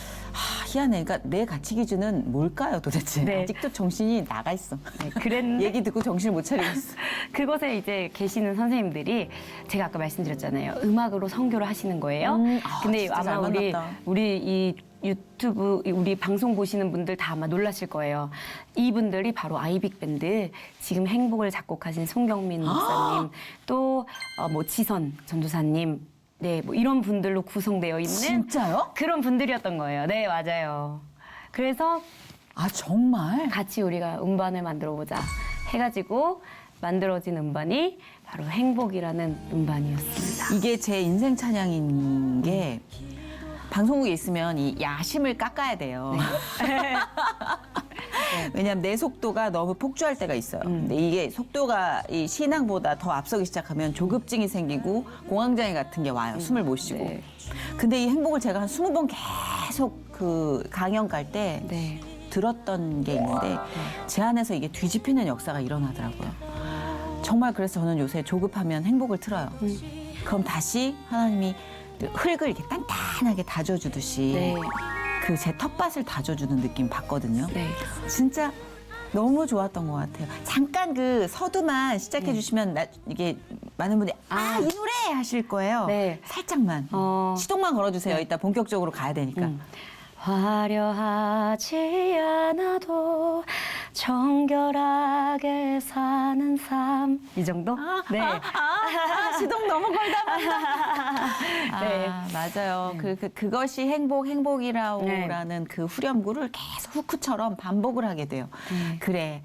희한해. 그러니까 내 가치 기준은 뭘까요, 도대체? 네. 아직도 정신이 나가 있어. 네, 그랬는데 얘기 듣고 정신을 못 차리고 있어. 그곳에 이제 계시는 선생님들이 제가 아까 말씀드렸잖아요. 음악으로 선교를 하시는 거예요. 진짜 잘 아마 만났다. 우리 이 유튜브 우리 방송 보시는 분들 다 아마 놀라실 거예요. 이분들이 바로 아이빅 밴드 지금 행복을 작곡하신 송경민 목사님 또 뭐 지선 전도사님 네, 뭐 이런 분들로 구성되어 있는 진짜요? 그런 분들이었던 거예요. 네, 맞아요. 그래서 아, 정말? 같이 우리가 음반을 만들어 보자 해가지고 만들어진 음반이 바로 행복이라는 음반이었습니다. 이게 제 인생 찬양인 게 방송국에 있으면 이 야심을 깎아야 돼요. 왜냐하면 내 속도가 너무 폭주할 때가 있어요. 근데 이게 속도가 이 신앙보다 더 앞서기 시작하면 조급증이 생기고 공황장애 같은 게 와요. 숨을 못 쉬고. 네. 근데 이 행복을 제가 한 20번 계속 그 강연 갈 때 네. 들었던 게 있는데 제 안에서 이게 뒤집히는 역사가 일어나더라고요. 정말 그래서 저는 요새 조급하면 행복을 틀어요. 그럼 다시 하나님이 흙을 이렇게 단단하게 다져주듯이 네. 그 제 텃밭을 다져주는 느낌 받거든요. 네. 진짜 너무 좋았던 것 같아요. 잠깐 그 서두만 시작해 주시면 이게 많은 분들이 이 노래 하실 거예요. 네. 살짝만 시동만 걸어주세요. 이따 본격적으로 가야 되니까. 화려하지 않아도 정결하게 사는 삶. 이 정도? 네. 시동 너무 걸다 네. 맞아요. 그것이 행복이라는 그 후렴구를 계속 후크처럼 반복을 하게 돼요. 그래,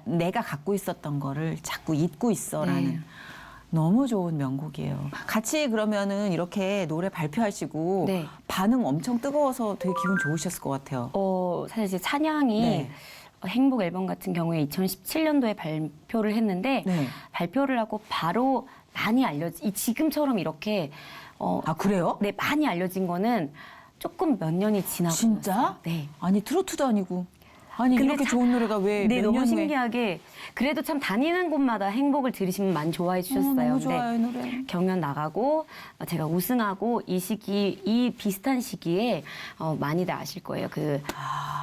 내가 갖고 있었던 거를 자꾸 잊고 있어라는. 네. 너무 좋은 명곡이에요. 같이 그러면은 이렇게 노래 발표하시고 네. 반응 엄청 뜨거워서 되게 기분 좋으셨을 것 같아요. 사실 이제 찬양이 네. 행복 앨범 같은 경우에 2017년도에 발표를 했는데 네. 발표를 하고 바로 많이 지금처럼 이렇게 그래요? 네, 많이 알려진 거는 조금 몇 년이 지나고 진짜? 났어요. 네. 아니 트로트도 아니고 아니 근데 이렇게 참- 좋은 노래가 왜 네, 몇 너무 년 후에 신기하게 그래도 참 다니는 곳마다 행복을 들으시면 많이 좋아해 주셨어요. 너무 근데 좋아요, 이 노래. 경연 나가고 제가 우승하고 이 비슷한 시기에 많이들 아실 거예요.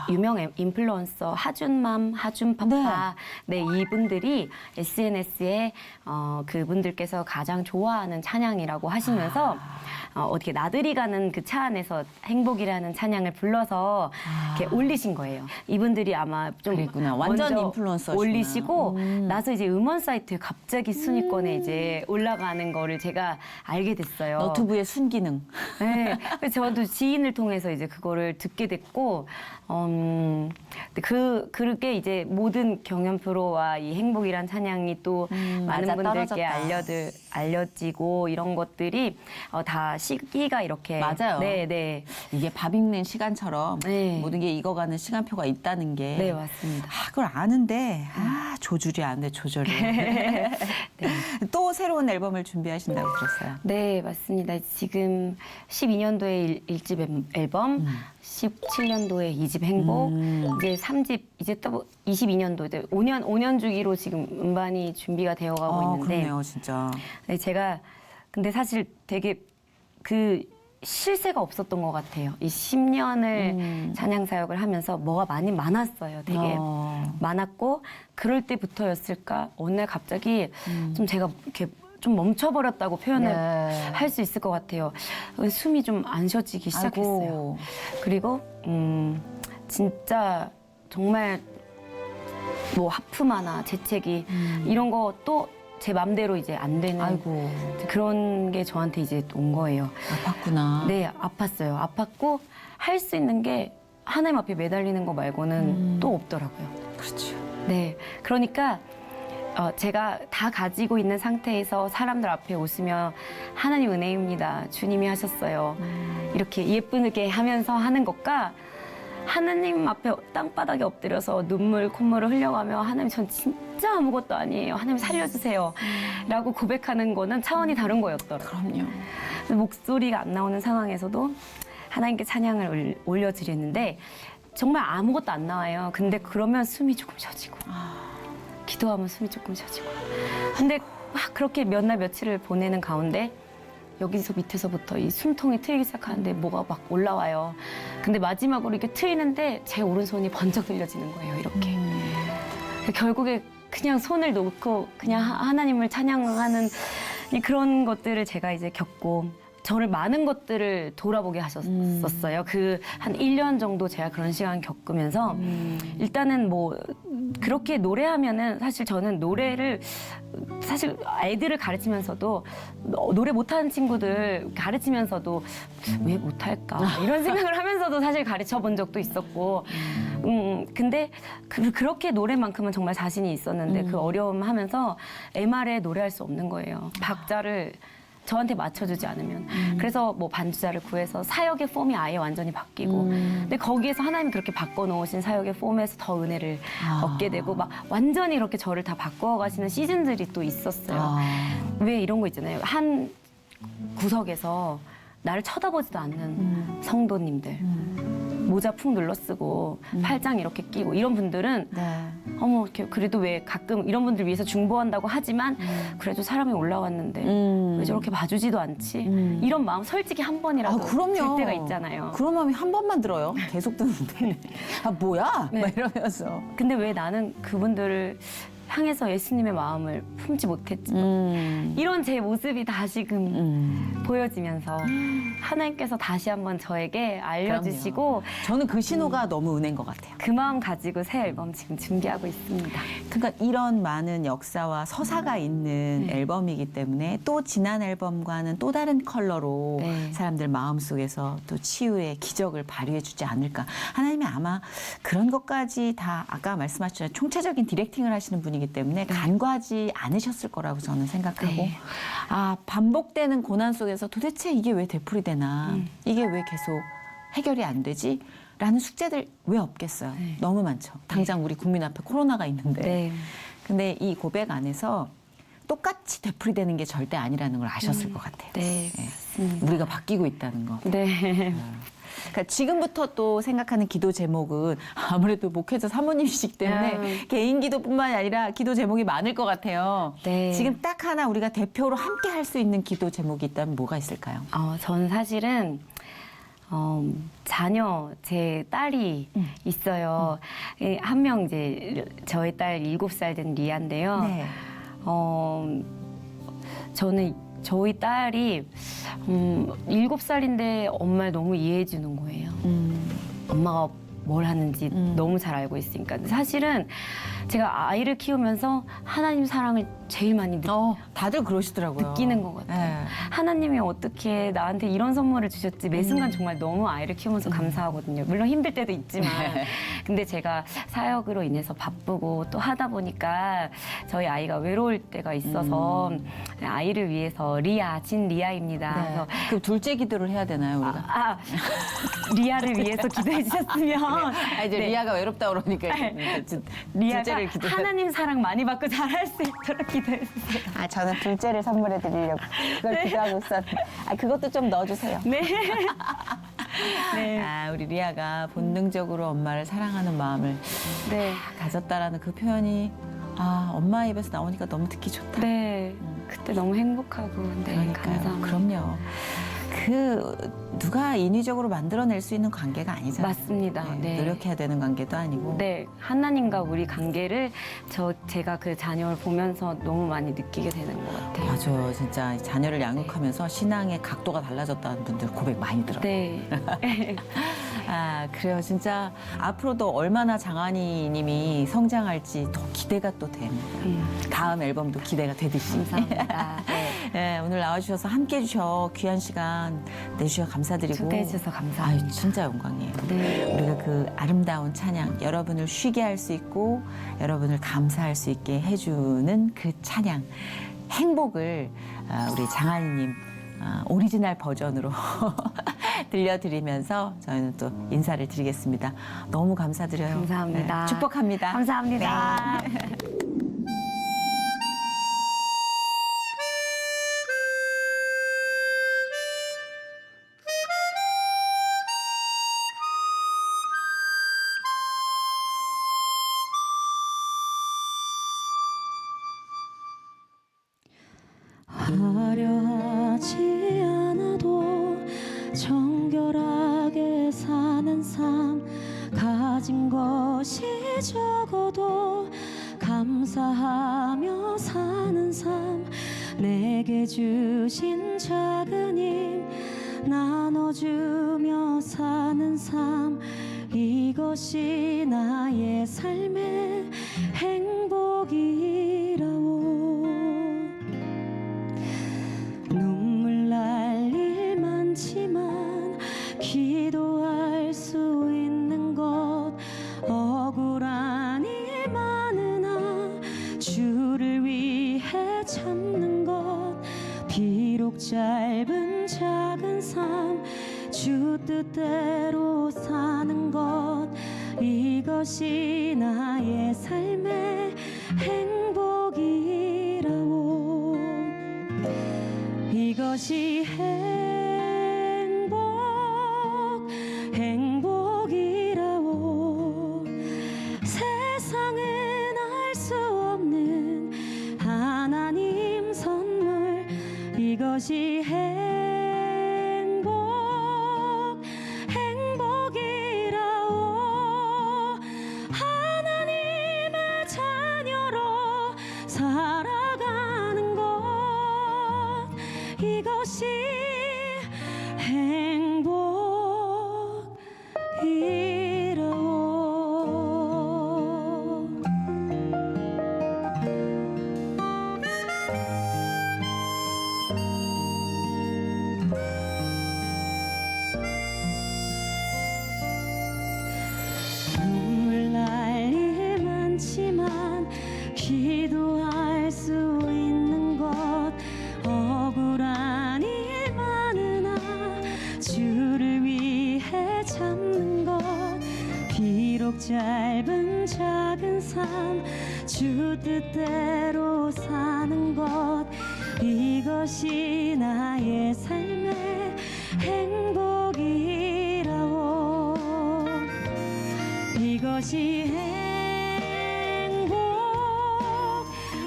유명 인플루언서 하준맘, 하준파파, 네, 이분들이 SNS에 그분들께서 가장 좋아하는 찬양이라고 하시면서 어떻게 나들이 가는 그 차 안에서 행복이라는 찬양을 불러서 이렇게 올리신 거예요. 이분들이 아마 좀 그랬구나. 완전 먼저 인플루언서시구나. 올리시고 나서 이제 음원 사이트에 갑자기 순위권에 이제 올라가는 거를 제가 알게 됐어요. 너튜브의 순기능. 네. 그래서 저도 지인을 통해서 이제 그거를 듣게 됐고, 그게 이제 모든 경연 프로와 이 행복이란 찬양이 또 많은 맞아, 분들께 떨어졌다. 알려지고 이런 것들이 다 시기가 이렇게. 맞아요. 네, 네. 이게 밥 익는 시간처럼 네. 모든 게 익어가는 시간표가 있다는 게. 네, 맞습니다. 그걸 아는데 조절이 안 돼, 조절이. 또 새로운 앨범을 준비하신다고 들었어요. 네, 맞습니다. 지금 12년도에 1집 앨범, 17년도에 2집 행복, 이제 3집, 이제 또 22년도, 이제 5년 주기로 지금 음반이 준비가 되어 가고 있는데. 그러네요, 진짜. 네, 제가 근데 사실 되게 그 실세가 없었던 것 같아요. 이 10년을 찬양 사역을 하면서 뭐가 많았어요. 되게 많았고 그럴 때부터였을까 어느 날 갑자기 좀 제가 이렇게 좀 멈춰버렸다고 표현을 네. 할 수 있을 것 같아요. 숨이 좀 안 쉬어지기 시작했어요. 아이고. 그리고 진짜 정말 뭐 하품 하나 재채기 이런 것도 제 맘대로 이제 안 되는 아이고. 그런 게 저한테 이제 온 거예요. 아팠구나. 네, 아팠어요. 아팠고 할 수 있는 게 하나님 앞에 매달리는 거 말고는 또 없더라고요. 그렇죠. 네, 그러니까 제가 다 가지고 있는 상태에서 사람들 앞에 오시면 하나님 은혜입니다. 주님이 하셨어요. 이렇게 예쁘게 하면서 하는 것과 하나님 앞에 땅바닥에 엎드려서 눈물, 콧물을 흘려가며 하나님 전 진짜 아무것도 아니에요. 하나님 살려주세요. 라고 고백하는 거는 차원이 다른 거였더라고요. 그럼요. 목소리가 안 나오는 상황에서도 하나님께 찬양을 올려드리는데 정말 아무것도 안 나와요. 근데 그러면 숨이 조금 쉬어지고 기도하면 숨이 조금 쉬어지고 근데 막 그렇게 몇 날 며칠을 보내는 가운데 여기서 밑에서부터 이 숨통이 트이기 시작하는데 뭐가 막 올라와요. 근데 마지막으로 이렇게 트이는데 제 오른손이 번쩍 들려지는 거예요. 이렇게. 결국에 그냥 손을 놓고 그냥 하나님을 찬양하는 그런 것들을 제가 이제 겪고 저를 많은 것들을 돌아보게 하셨었어요. 그 한 1년 정도 제가 그런 시간 겪으면서 일단은 뭐 그렇게 노래하면은 사실 저는 노래를 사실 애들을 가르치면서도 노래 못하는 친구들 가르치면서도 왜 못할까 이런 생각을 하면서도 사실 가르쳐 본 적도 있었고 근데 그렇게 노래만큼은 정말 자신이 있었는데 그 어려움 하면서 MR에 노래할 수 없는 거예요. 박자를 저한테 맞춰주지 않으면 그래서 뭐 반주자를 구해서 사역의 폼이 아예 완전히 바뀌고 근데 거기에서 하나님이 그렇게 바꿔놓으신 사역의 폼에서 더 은혜를 얻게 되고 막 완전히 이렇게 저를 다 바꿔가시는 시즌들이 또 있었어요. 왜 이런 거 있잖아요. 한 구석에서 나를 쳐다보지도 않는 성도님들 모자 푹 눌러쓰고 팔짱 이렇게 끼고 이런 분들은 네. 어머 그래도 왜 가끔 이런 분들 위해서 중보한다고 하지만 그래도 사람이 올라왔는데 왜 저렇게 봐주지도 않지? 이런 마음 솔직히 한 번이라도 들 때가 있잖아요. 그런 마음이 한 번만 들어요. 계속 드는데. 뭐야? 네. 막 이러면서. 근데 왜 나는 그분들을 향해서 예수님의 마음을 품지 못했지? 이런 제 모습이 다시금 보여지면서 하나님께서 다시 한번 저에게 알려주시고 저는 그 신호가 너무 은혜인 것 같아요. 그 마음 가지고 새 앨범 지금 준비하고 있습니다. 그러니까 이런 많은 역사와 서사가 있는 앨범이기 때문에 또 지난 앨범과는 또 다른 컬러로 네. 사람들 마음속에서 또 치유의 기적을 발휘해 주지 않을까. 하나님이 아마 그런 것까지 다 아까 말씀하셨잖아요. 총체적인 디렉팅을 하시는 분이기 때문에 간과하지 않으셨을 거라고 저는 생각하고 네. 반복되는 고난 속에서 도대체 이게 왜 되풀이되나 이게 왜 계속 해결이 안 되지? 라는 숙제들 왜 없겠어요? 네. 너무 많죠. 당장 우리 국민 앞에 코로나가 있는데. 네. 근데 이 고백 안에서 똑같이 되풀이되는 게 절대 아니라는 걸 아셨을 것 같아요. 네. 우리가 바뀌고 있다는 거. 네. 그러니까 지금부터 또 생각하는 기도 제목은 아무래도 목회자 사모님이시기 때문에 개인 기도뿐만 아니라 기도 제목이 많을 것 같아요. 네. 지금 딱 하나 우리가 대표로 함께 할 수 있는 기도 제목이 있다면 뭐가 있을까요? 저는 사실은 자녀, 제 딸이 있어요. 한 명 이제 저희 딸 7살 된 리아인데요. 네. 저는 저희 딸이 7살인데 엄마를 너무 이해해 주는 거예요. 엄마가 뭘 하는지 너무 잘 알고 있으니까. 사실은 제가 아이를 키우면서 하나님 사랑을 제일 많이 다들 그러시더라고요. 느끼는 것 같아요. 네. 하나님이 어떻게 나한테 이런 선물을 주셨지 매 순간 정말 너무 아이를 키우면서 감사하거든요. 물론 힘들 때도 있지만 근데 제가 사역으로 인해서 바쁘고 또 하다 보니까 저희 아이가 외로울 때가 있어서 아이를 위해서 진 리아입니다. 네. 그래서 그 둘째 기도를 해야 되나요, 우리가? 리아를 위해서 기도해 주셨으면 이제 네. 리아가 외롭다 그러니까 리아가 둘째를 기도해. 하나님 사랑 많이 받고 잘할 수 있도록 기도해 주세요. 저는 둘째를 선물해 드리려고 그걸 기도하고 있었는데. 그것도 좀 넣어주세요. 네. 네. 우리 리아가 본능적으로 엄마를 사랑하는 마음을 네. 가졌다라는 그 표현이 엄마 입에서 나오니까 너무 듣기 좋다. 네. 그때 너무 행복하고 네, 그러니까요. 감사합니다. 그럼요. 누가 인위적으로 만들어낼 수 있는 관계가 아니잖아요. 맞습니다. 네. 노력해야 되는 관계도 아니고. 네, 하나님과 우리 관계를 제가 그 자녀를 보면서 너무 많이 느끼게 되는 것 같아요. 맞아요. 진짜 자녀를 양육하면서 신앙의 각도가 달라졌다는 분들 고백 많이 들어요. 네. 그래요. 진짜 앞으로도 얼마나 장한이 님이 성장할지 더 기대가 또 됩니다. 다음 앨범도 기대가 되듯이. 감사합니다. 네. 네, 오늘 나와주셔서 함께 해주셔 귀한 시간 내주셔서 감사드리고. 초대해 주셔서 감사합니다. 진짜 영광이에요. 네. 우리가 그 아름다운 찬양, 여러분을 쉬게 할 수 있고 여러분을 감사할 수 있게 해주는 그 찬양, 행복을 우리 장한이님 오리지널 버전으로 들려드리면서 저희는 또 인사를 드리겠습니다. 너무 감사드려요. 감사합니다. 네, 축복합니다. 감사합니다. 화려하지 않아도 정결하게 사는 삶, 가진 것이 적어도 감사하며 사는 삶, 내게 주신 작은 힘 나눠주며 사는 삶, 이것이 나의 삶의 행복이라오. 눈물 날 일 많지만 기도할 수 있는 것, 억울한 일 많으나 주를 위해 참는 것, 비록 짧은 작은 삶 주 뜻대로 사는 것, 이것이 나의 삶의 행복이라오. 이것이 행복이라오. 세상은 알 수 없는 하나님 선물, 이것이 행복이라오. 하나님의 자녀로 살아가는 것, 이것이 행복이라오. 눈물 날 일 많지만 기도할 수 있는 것, 억울한 일 많으나 주를 위해 참는 것, 비록 짧은 작은 삶 주 뜻대로 사는 것, 이것이 나의 삶의 행복이라오. 이것이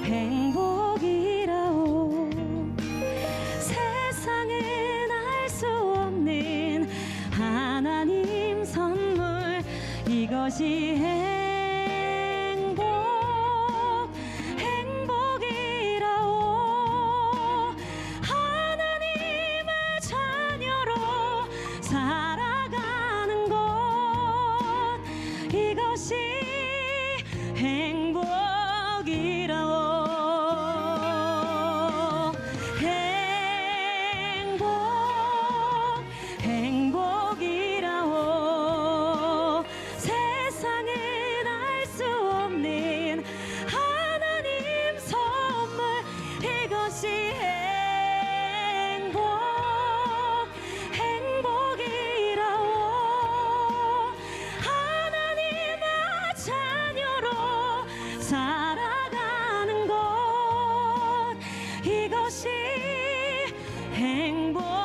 행복이라오. 세상은 알 수 없는 이것이 행복이라오. 하나님의 자녀로 살아가는 것, 이것이 행복이라오. 행복이라오. 세상은 알 수 없는 하나님 선물, 이것이 행복이라오. 하나님의 자녀로 살아가는 것, 이것이 행복